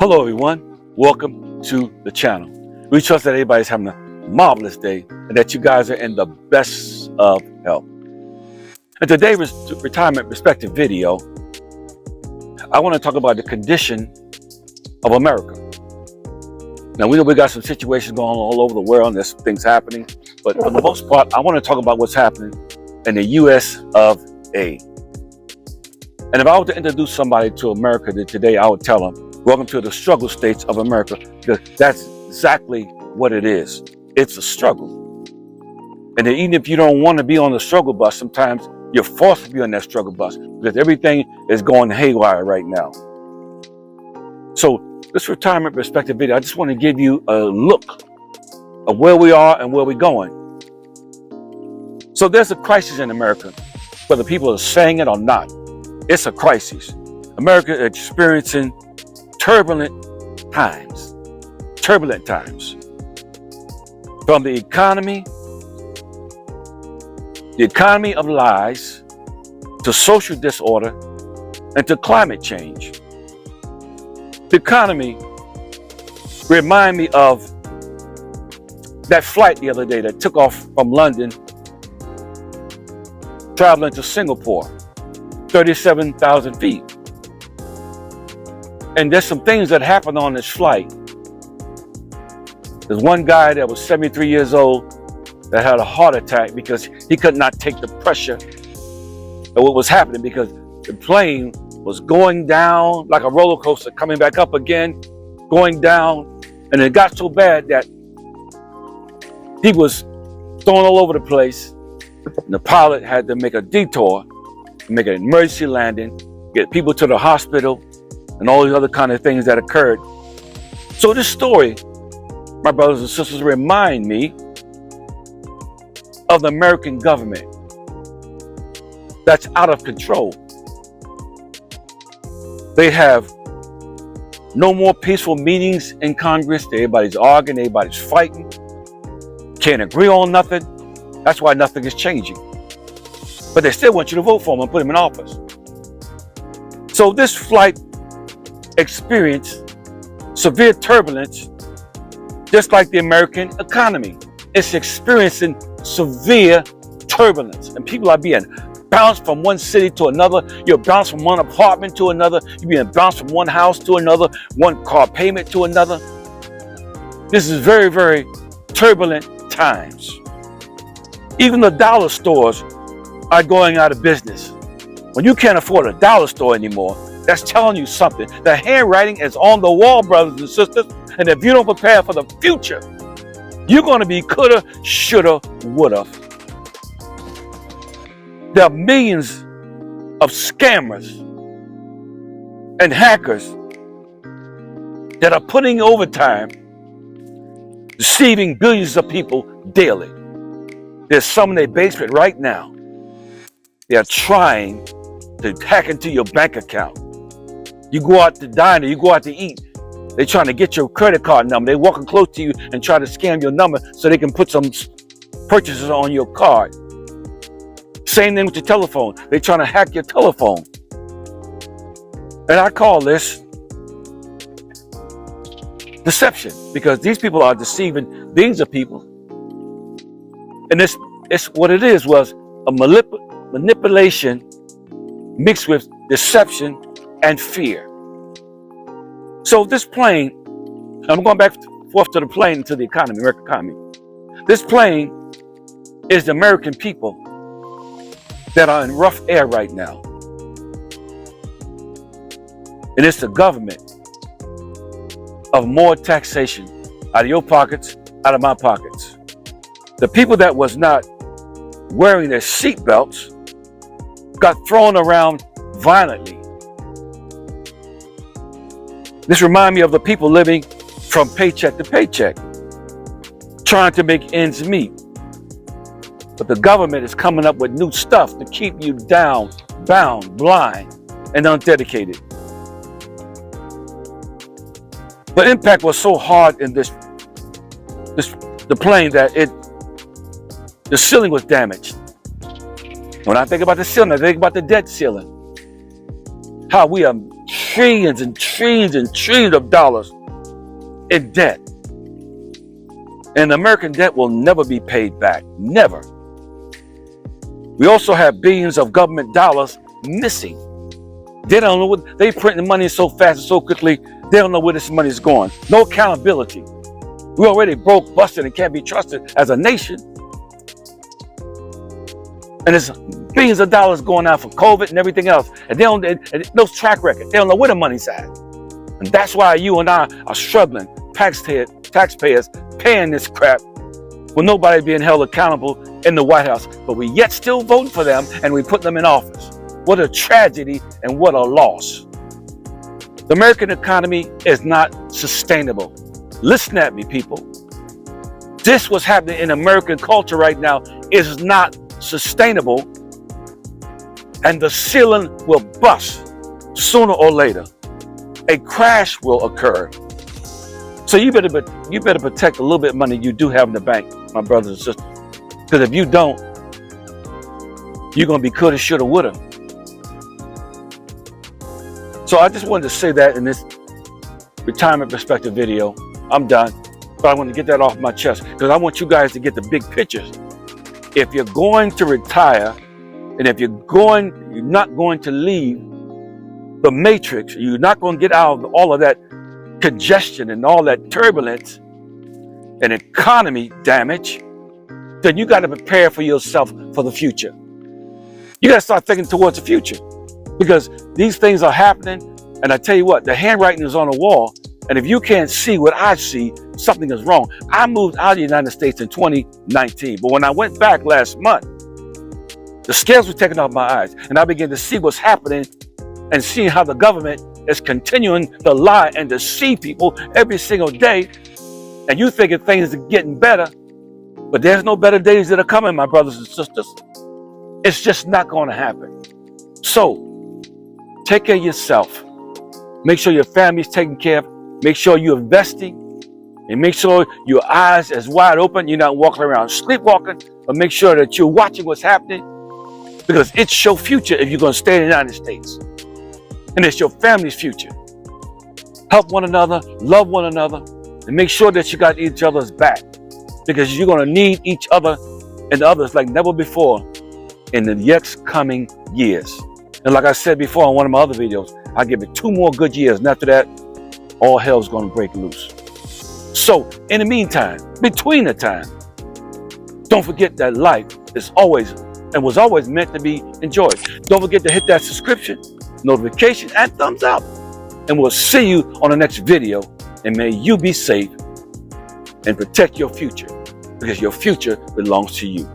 Hello everyone, welcome to the channel. We trust that everybody's having a marvelous day and that you guys are in the best of health. In today's retirement perspective video, I want to talk about the condition of America. Now we know we got some situations going on all over the world and there's things happening, but for the most part, I want to talk about what's happening in the US of A. And if I were to introduce somebody to America today, I would tell them, welcome to the struggle states of America, because that's exactly what it is. It's a struggle. And then even if you don't want to be on the struggle bus, sometimes you're forced to be on that struggle bus because everything is going haywire right now. So this retirement perspective video, I just want to give you a look of where we are and where we're going. So there's a crisis in America, whether people are saying it or not. It's a crisis. America is experiencing turbulent times. From the economy of lies, to social disorder, and to climate change. The economy remind me of that flight the other day that took off from London, traveling to Singapore, 37,000 feet. And there's some things that happened on this flight. There's one guy that was 73 years old that had a heart attack because he could not take the pressure of what was happening, because the plane was going down like a roller coaster, coming back up again, going down. And it got so bad that he was thrown all over the place. And the pilot had to make a detour, make an emergency landing, get people to the hospital, and all these other kind of things that occurred. So this story, my brothers and sisters, remind me of the American government that's out of control. They have no more peaceful meetings in Congress. Everybody's arguing, everybody's fighting, can't agree on nothing. That's why nothing is changing. But they still want you to vote for them and put them in office. So this flight experienced severe turbulence, just like the American economy. It's experiencing severe turbulence, and people are being bounced from one city to another. You're bounced from one apartment to another. You're being bounced from one house to another, one car payment to another. This is very, very turbulent times. Even the dollar stores are going out of business. When you can't afford a dollar store anymore, that's telling you something. The handwriting is on the wall, brothers and sisters. And if you don't prepare for the future, you're going to be coulda, shoulda, woulda. There are millions of scammers and hackers that are putting overtime, deceiving billions of people daily. There's some in their basement right now. They are trying to hack into your bank account. You go out to dine or you go out to eat, they're trying to get your credit card number. They're walking close to you and try to scam your number so they can put some purchases on your card. Same thing with your telephone. They're trying to hack your telephone. And I call this deception, because these people are deceiving billions of people. And it's what it is was a manipulation mixed with deception and fear. So this plane, I'm going back and forth to the plane, to the economy, American economy. This plane is the American people that are in rough air right now. And it's the government of more taxation out of your pockets, out of my pockets. The people that was not wearing their seatbelts got thrown around violently. This reminds me of the people living from paycheck to paycheck, trying to make ends meet. But the government is coming up with new stuff to keep you down, bound, blind, and undedicated. The impact was so hard in the plane that the ceiling was damaged. When I think about the ceiling, I think about the debt ceiling. How we are trillions and trillions and trillions of dollars in debt. And American debt will never be paid back. Never. We also have billions of government dollars missing. They don't know what, they print the money so fast and so quickly, they don't know where this money is going. No accountability. We're already broke, busted, and can't be trusted as a nation. And there's billions of dollars going out for COVID and everything else. And they don't, and no track record. They don't know where the money's at. And that's why you and I are struggling, taxpayers paying this crap with nobody being held accountable in the White House. But we yet still voting for them and we put them in office. What a tragedy and what a loss. The American economy is not sustainable. Listen at me, people. This what's happening in American culture right now is not sustainable, and the ceiling will bust sooner or later. A crash will occur. So you better protect a little bit of money you do have in the bank, my brothers and sisters. Because if you don't, you're going to be coulda, shoulda, woulda. So I just wanted to say that in this retirement perspective video. I'm done, but I want to get that off my chest because I want you guys to get the big pictures. If you're going to retire, and if you're not going to leave the matrix, you're not going to get out of all of that congestion and all that turbulence and economy damage, then you got to prepare for yourself for the future. You got to start thinking towards the future because these things are happening. And I tell you what, the handwriting is on the wall. And if you can't see what I see, something is wrong. I moved out of the United States in 2019. But when I went back last month, the scales were taken off my eyes. And I began to see what's happening and seeing how the government is continuing to lie and deceive people every single day. And you thinking things are getting better. But there's no better days that are coming, my brothers and sisters. It's just not going to happen. So, take care of yourself. Make sure your family's taken care of. Make sure you're investing and make sure your eyes is wide open. You're not walking around sleepwalking, but make sure that you're watching what's happening because it's your future if you're going to stay in the United States. And it's your family's future. Help one another, love one another, and make sure that you got each other's back because you're going to need each other and others like never before in the next coming years. And like I said before on one of my other videos, I give it 2 more good years, and after that, all hell's going to break loose. So, in the meantime, between the time, don't forget that life is always and was always meant to be enjoyed. Don't forget to hit that subscription, notification, and thumbs up. And we'll see you on the next video. And may you be safe and protect your future because your future belongs to you.